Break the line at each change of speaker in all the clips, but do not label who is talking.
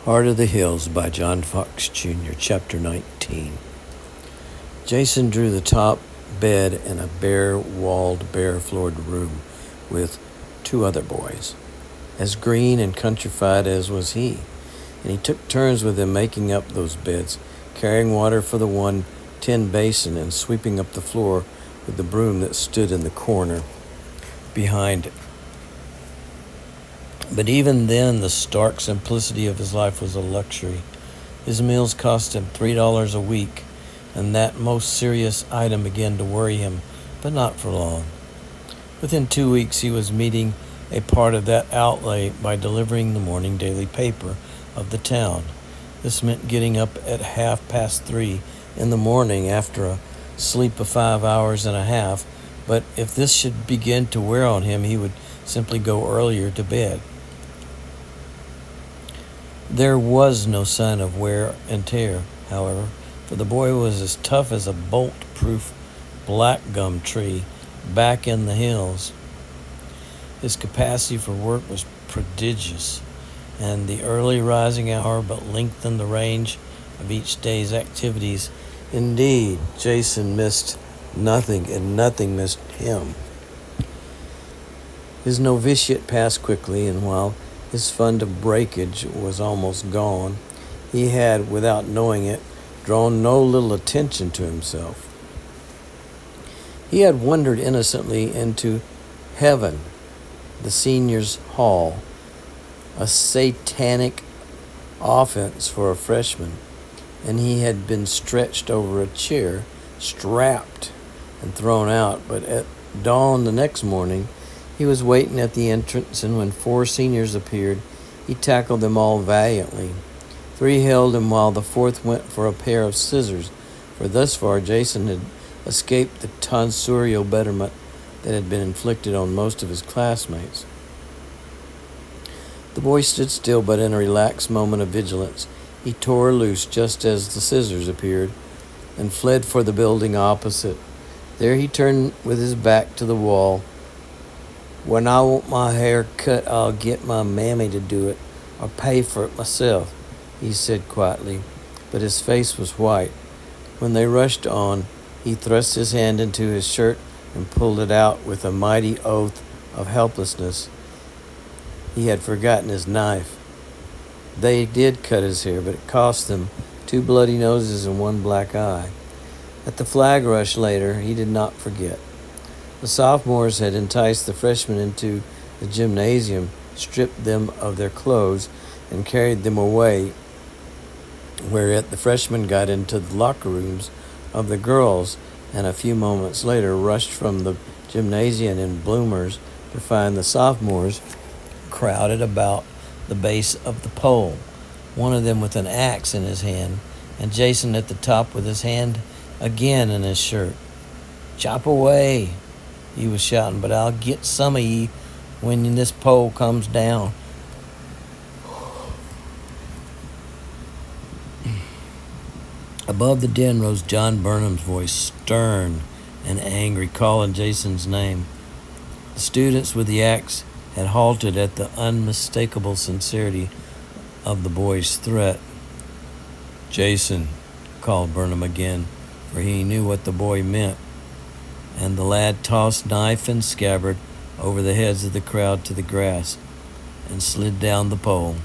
Heart of the Hills by John Fox Jr., Chapter 19. Jason drew the top bed in a bare-walled, bare-floored room with two other boys, as green and countrified as was he, and he took turns with them making up those beds, carrying water for the one tin basin and sweeping up the floor with the broom that stood in the corner behind it. But even then, the stark simplicity of his life was a luxury. His meals cost him $3 a week, and that most serious item began to worry him, but not for long. Within 2 weeks, he was meeting a part of that outlay by delivering the morning daily paper of the town. This meant getting up at 3:30 in the morning after a sleep of 5 hours and a half, but if this should begin to wear on him, he would simply go earlier to bed. There was no sign of wear and tear, however, for the boy was as tough as a bolt-proof black gum tree back in the hills. His capacity for work was prodigious, and the early rising hour but lengthened the range of each day's activities. Indeed, Jason missed nothing, and nothing missed him. His novitiate passed quickly, and while his fund of breakage was almost gone, he had, without knowing it, drawn no little attention to himself. He had wandered innocently into heaven, the seniors' hall, a satanic offense for a freshman, and he had been stretched over a chair, strapped, and thrown out. But at dawn the next morning, he was waiting at the entrance, and when 4 seniors appeared, he tackled them all valiantly. 3 held him while the 4th went for a pair of scissors, for thus far Jason had escaped the tonsorial betterment that had been inflicted on most of his classmates. The boy stood still, but in a relaxed moment of vigilance, he tore loose just as the scissors appeared and fled for the building opposite. There he turned with his back to the wall. "When I want my hair cut, I'll get my mammy to do it, or pay for it myself," he said quietly, but his face was white. When they rushed on, he thrust his hand into his shirt and pulled it out with a mighty oath of helplessness. He had forgotten his knife. They did cut his hair, but it cost them 2 bloody noses and 1 black eye. At the flag rush later, he did not forget. The sophomores had enticed the freshmen into the gymnasium, stripped them of their clothes, and carried them away, whereat the freshmen got into the locker rooms of the girls, and a few moments later rushed from the gymnasium in bloomers to find the sophomores crowded about the base of the pole, one of them with an axe in his hand, and Jason at the top with his hand again in his shirt. "Chop away," he was shouting, "but I'll get some of ye when this pole comes down." Above the din rose John Burnham's voice, stern and angry, calling Jason's name. The students with the axe had halted at the unmistakable sincerity of the boy's threat. "Jason," called Burnham again, for he knew what the boy meant, and the lad tossed knife and scabbard over the heads of the crowd to the grass and slid down the pole.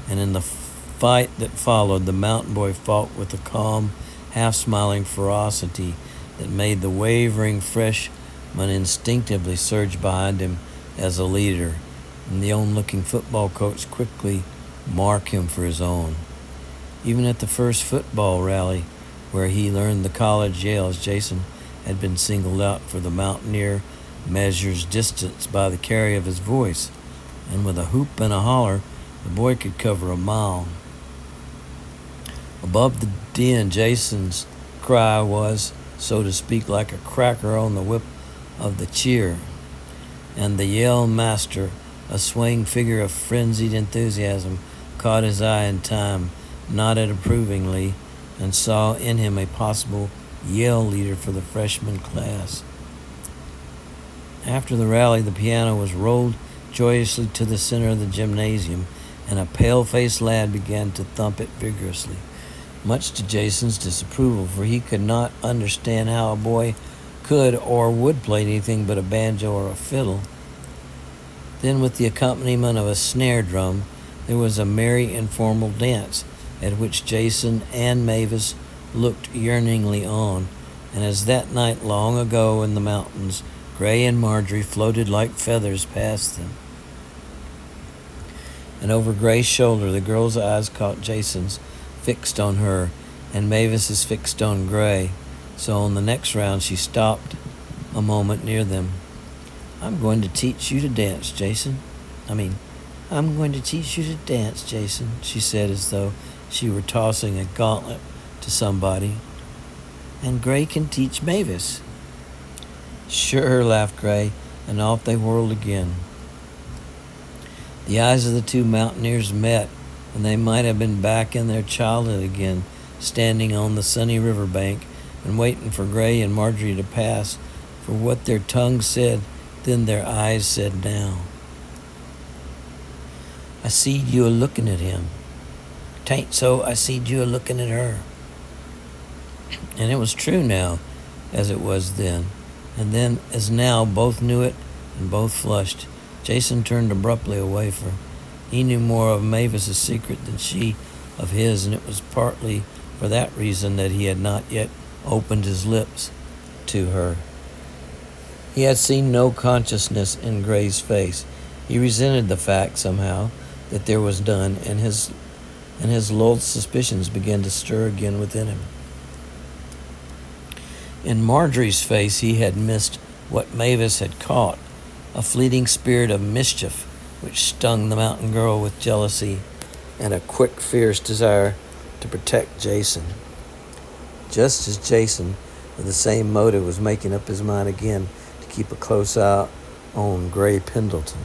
And in the fight that followed, the mountain boy fought with a calm, half-smiling ferocity that made the wavering freshman instinctively surge behind him as a leader, and the onlooking football coach quickly mark him for his own. Even at the first football rally, where he learned the college yells, Jason had been singled out, for the mountaineer measures distance by the carry of his voice, and with a hoop and a holler, the boy could cover a mile. Above the din, Jason's cry was, so to speak, like a cracker on the whip of the cheer, and the yell master, a swaying figure of frenzied enthusiasm, caught his eye in time, nodded approvingly, and saw in him a possible yell leader for the freshman class. After the rally, the piano was rolled joyously to the center of the gymnasium, and a pale-faced lad began to thump it vigorously, much to Jason's disapproval, for he could not understand how a boy could or would play anything but a banjo or a fiddle. Then, with the accompaniment of a snare drum, there was a merry informal dance, at which Jason and Mavis looked yearningly on, and as that night long ago in the mountains, Gray and Marjorie floated like feathers past them. And over Gray's shoulder, the girl's eyes caught Jason's, fixed on her, and Mavis's fixed on Gray. So on the next round, she stopped a moment near them. I'm going to teach you to dance, Jason, she said as though she were tossing a gauntlet to somebody. And Gray can teach Mavis. Sure, laughed Gray, and off they whirled again. The eyes of the two mountaineers met, and they might have been back in their childhood again, standing on the sunny river bank and waiting for Gray and Marjorie to pass, for what their tongues said, then their eyes said now. I seed you a-looking at him. 'Tain't so, I seed you a-looking at her. And it was true now, as it was then. And then, as now, both knew it and both flushed. Jason turned abruptly away, for he knew more of Mavis's secret than she of his, and it was partly for that reason that he had not yet opened his lips to her. He had seen no consciousness in Gray's face. He resented the fact, somehow, that there was none, and his lulled suspicions began to stir again within him. In Marjorie's face he had missed what Mavis had caught, a fleeting spirit of mischief which stung the mountain girl with jealousy and a quick, fierce desire to protect Jason. Just as Jason, with the same motive, was making up his mind again to keep a close eye on Gray Pendleton.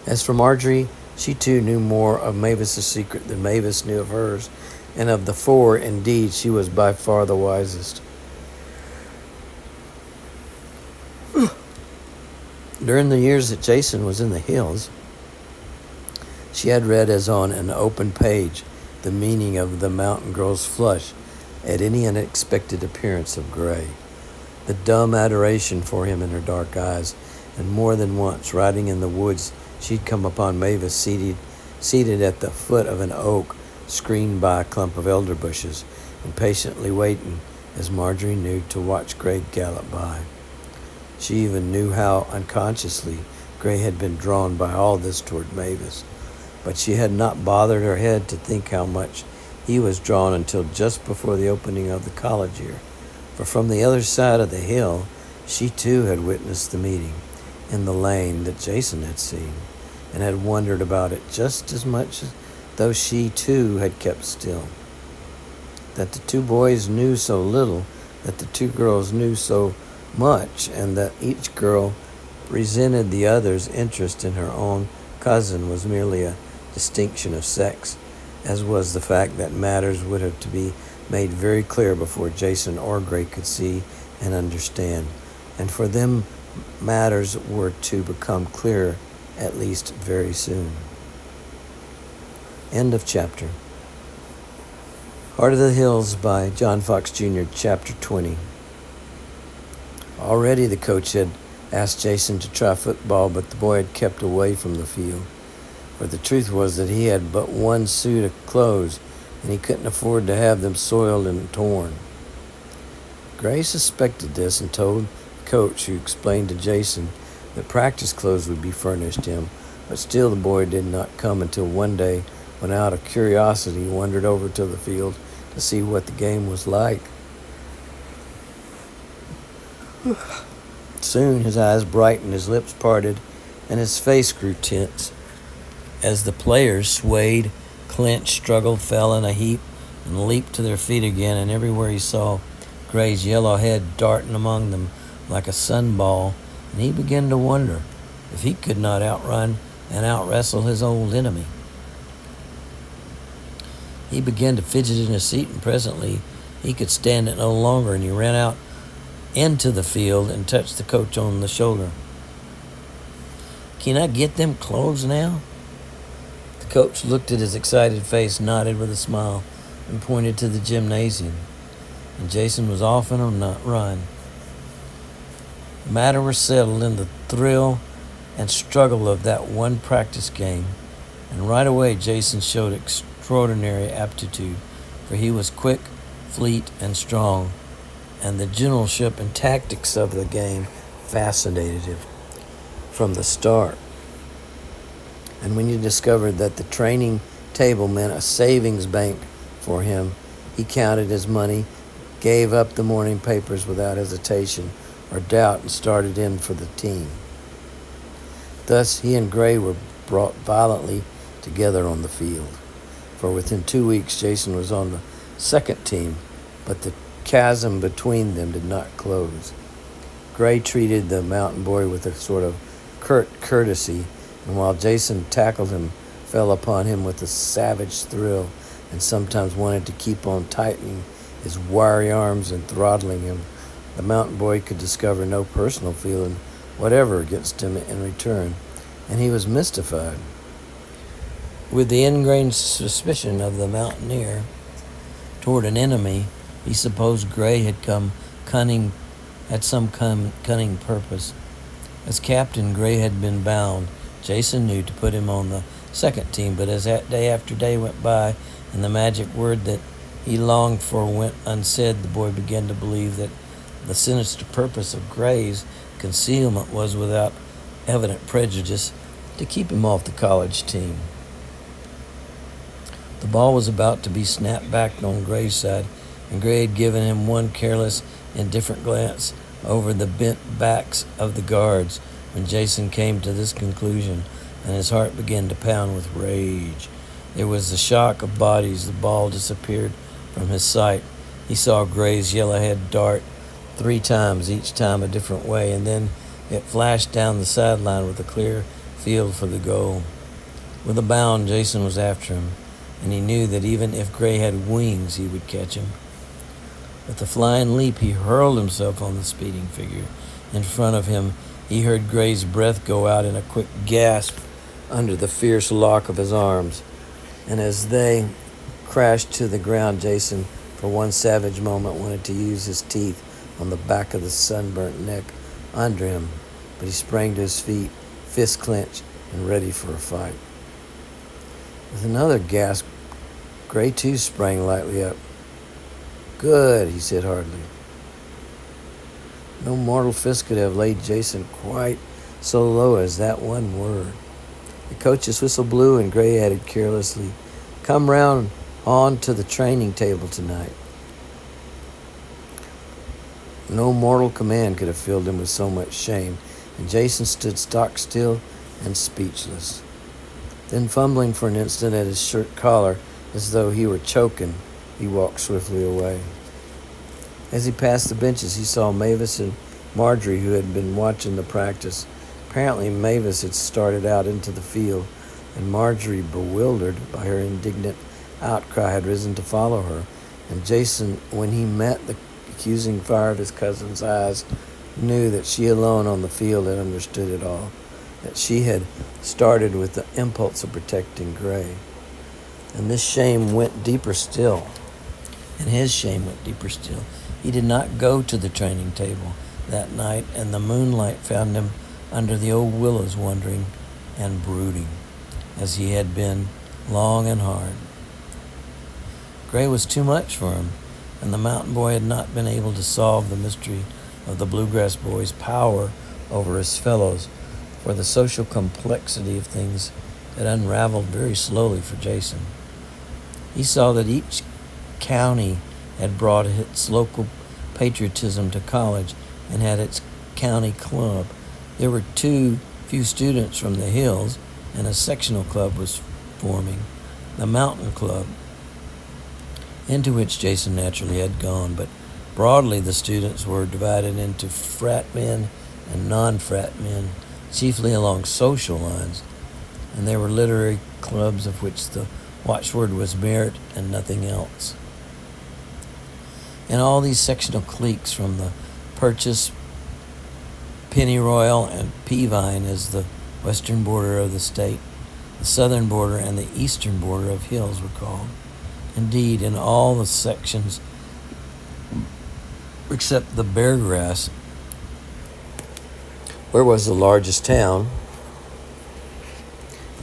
As for Marjorie, she too knew more of Mavis's secret than Mavis knew of hers, and of the four, indeed, she was by far the wisest. During the years that Jason was in the hills, she had read as on an open page the meaning of the mountain girl's flush at any unexpected appearance of Gray, the dumb adoration for him in her dark eyes, and more than once, riding in the woods, she'd come upon Mavis seated at the foot of an oak, screened by a clump of elder bushes, impatiently waiting, as Marjorie knew, to watch Gray gallop by. She even knew how unconsciously Gray had been drawn by all this toward Mavis, but she had not bothered her head to think how much he was drawn until just before the opening of the college year, for from the other side of the hill she too had witnessed the meeting in the lane that Jason had seen, and had wondered about it just as much as though she too had kept still. That the two boys knew so little, that the two girls knew so much, and that each girl resented the other's interest in her own cousin was merely a distinction of sex, as was the fact that matters would have to be made very clear before Jason or Gray could see and understand, and for them matters were to become clear at least very soon. End of chapter. Heart of the Hills by John Fox Jr., Chapter 20. Already the coach had asked Jason to try football, but the boy had kept away from the field. For the truth was that he had but one suit of clothes, and he couldn't afford to have them soiled and torn. Gray suspected this and told the coach, who explained to Jason that practice clothes would be furnished him, but still the boy did not come until one day, when out of curiosity he wandered over to the field to see what the game was like. Soon his eyes brightened, his lips parted, and his face grew tense as the players swayed, clenched, struggled, fell in a heap, and leaped to their feet again, and everywhere he saw Gray's yellow head darting among them like a sunball, and he began to wonder if he could not outrun and outwrestle his old enemy. He began to fidget in his seat, and presently he could stand it no longer, and he ran out into the field and touched the coach on the shoulder. "Can I get them clothes now?" coach looked at his excited face, nodded with a smile, and pointed to the gymnasium. And Jason was off on a run. The matter was settled in the thrill and struggle of that one practice game, and right away Jason showed extraordinary aptitude, for he was quick, fleet, and strong, and the generalship and tactics of the game fascinated him from the start. And when he discovered that the training table meant a savings bank for him, he counted his money, gave up the morning papers without hesitation or doubt, and started in for the team. Thus, he and Gray were brought violently together on the field. For within 2 weeks, Jason was on the second team, but the chasm between them did not close. Gray treated the mountain boy with a sort of curt courtesy, and while Jason tackled him, fell upon him with a savage thrill, and sometimes wanted to keep on tightening his wiry arms and throttling him, the mountain boy could discover no personal feeling whatever against him in return, and he was mystified. With the ingrained suspicion of the mountaineer toward an enemy, he supposed Gray had some cunning purpose. As captain, Gray had been bound, Jason knew, to put him on the second team, but as day after day went by and the magic word that he longed for went unsaid, the boy began to believe that the sinister purpose of Gray's concealment was, without evident prejudice, to keep him off the college team. The ball was about to be snapped back on Gray's side, and Gray had given him one careless, indifferent glance over the bent backs of the guards when Jason came to this conclusion, and his heart began to pound with rage. There was the shock of bodies. The ball disappeared from his sight. He saw Gray's yellow head dart 3 times, each time a different way, and then it flashed down the sideline with a clear field for the goal. With a bound, Jason was after him, and he knew that even if Gray had wings, he would catch him. With a flying leap, he hurled himself on the speeding figure. In front of him, he heard Gray's breath go out in a quick gasp under the fierce lock of his arms. And as they crashed to the ground, Jason, for one savage moment, wanted to use his teeth on the back of the sunburnt neck under him, but he sprang to his feet, fists clenched, and ready for a fight. With another gasp, Gray too sprang lightly up. "Good," he said hardly. No mortal fist could have laid Jason quite so low as that one word. The coach's whistle blew, and Gray added carelessly, "Come round on to the training table tonight." No mortal command could have filled him with so much shame, and Jason stood stock still and speechless. Then, fumbling for an instant at his shirt collar as though he were choking, he walked swiftly away. As he passed the benches, he saw Mavis and Marjorie, who had been watching the practice. Apparently, Mavis had started out into the field, and Marjorie, bewildered by her indignant outcry, had risen to follow her. And Jason, when he met the accusing fire of his cousin's eyes, knew that she alone on the field had understood it all, that she had started with the impulse of protecting Gray. And this shame went deeper still, and his shame went deeper still. He did not go to the training table that night, and the moonlight found him under the old willows, wondering and brooding, as he had been long and hard. Gray was too much for him, and the mountain boy had not been able to solve the mystery of the bluegrass boy's power over his fellows, for the social complexity of things had unraveled very slowly for Jason. He saw that each county had brought its local patriotism to college and had its county club. There were too few students from the hills, and a sectional club was forming, the Mountain Club, into which Jason naturally had gone. But broadly, the students were divided into frat men and non-frat men, chiefly along social lines, and there were literary clubs of which the watchword was merit and nothing else. And all these sectional cliques, from the Purchase, Pennyroyal, and Peavine as the western border of the state, The southern border and the eastern border of hills were called. Indeed, in all the sections except the Beargrass, where was the largest town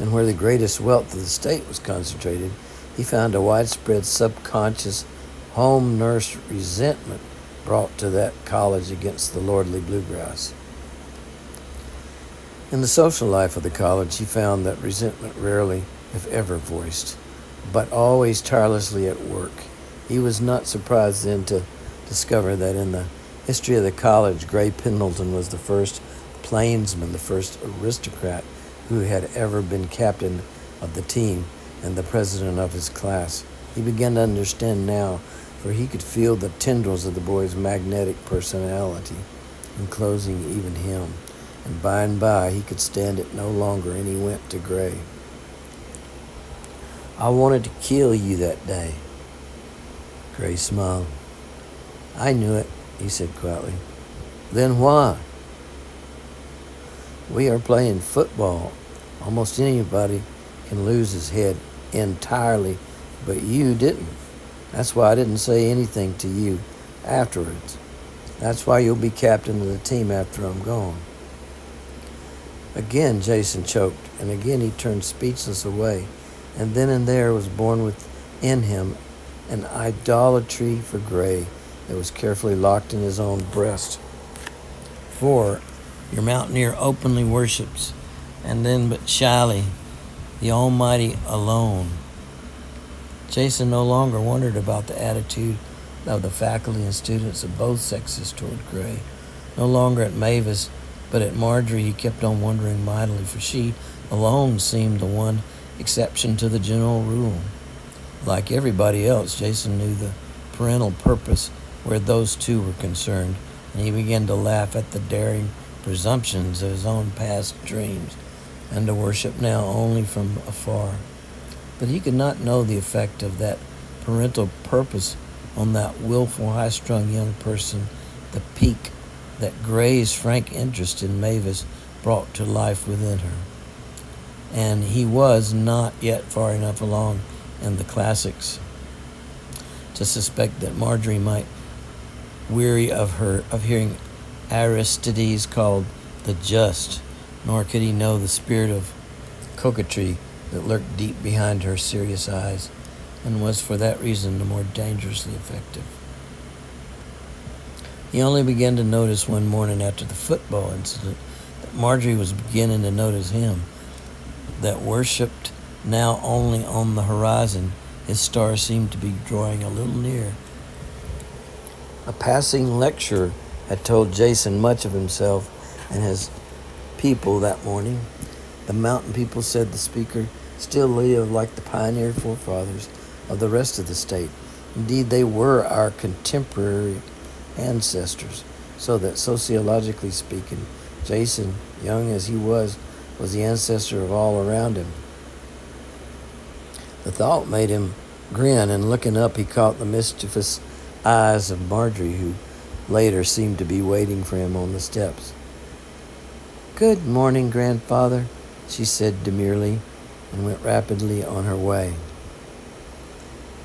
and where the greatest wealth of the state was concentrated, he found a widespread subconscious home-nursed resentment brought to that college against the lordly bluegrass. In the social life of the college, he found that resentment rarely, if ever, voiced, but always tirelessly at work. He was not surprised then to discover that in the history of the college, Gray Pendleton was the first plainsman, the first aristocrat who had ever been captain of the team and the president of his class. He began to understand now, for he could feel the tendrils of the boy's magnetic personality enclosing even him. And by he could stand it no longer, and he went to Gray. "I wanted to kill you that day." Gray smiled. "I knew it," he said quietly. "Then why?" "We are playing football. Almost anybody can lose his head entirely, but you didn't. That's why I didn't say anything to you afterwards. That's why you'll be captain of the team after I'm gone." Again Jason choked, and again he turned speechless away, and then and there was born within him an idolatry for Gray that was carefully locked in his own breast. For your mountaineer openly worships, and then but shyly, the Almighty alone. Jason no longer wondered about the attitude of the faculty and students of both sexes toward Gray. No longer at Mavis, but at Marjorie he kept on wondering mightily, for she alone seemed the one exception to the general rule. Like everybody else, Jason knew the parental purpose where those two were concerned, and he began to laugh at the daring presumptions of his own past dreams, and to worship now only from afar. But he could not know the effect of that parental purpose on that willful, high-strung young person, the pique that Gray's frank interest in Mavis brought to life within her. And he was not yet far enough along in the classics to suspect that Marjorie might weary of hearing Aristides called the just, nor could he know the spirit of coquetry that lurked deep behind her serious eyes, and was for that reason the more dangerously effective. He only began to notice one morning after the football incident that Marjorie was beginning to notice him, that worshipped now only on the horizon, his star seemed to be drawing a little near. A passing lecturer had told Jason much of himself and his people that morning. The mountain people, said the speaker, still lived like the pioneer forefathers of the rest of the state. Indeed, they were our contemporary ancestors, so that sociologically speaking, Jason, young as he was the ancestor of all around him. The thought made him grin, and looking up, he caught the mischievous eyes of Marjorie, who later seemed to be waiting for him on the steps. "Good morning, grandfather," she said demurely, and went rapidly on her way.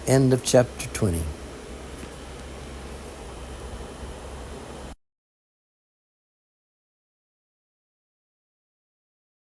End of chapter 20.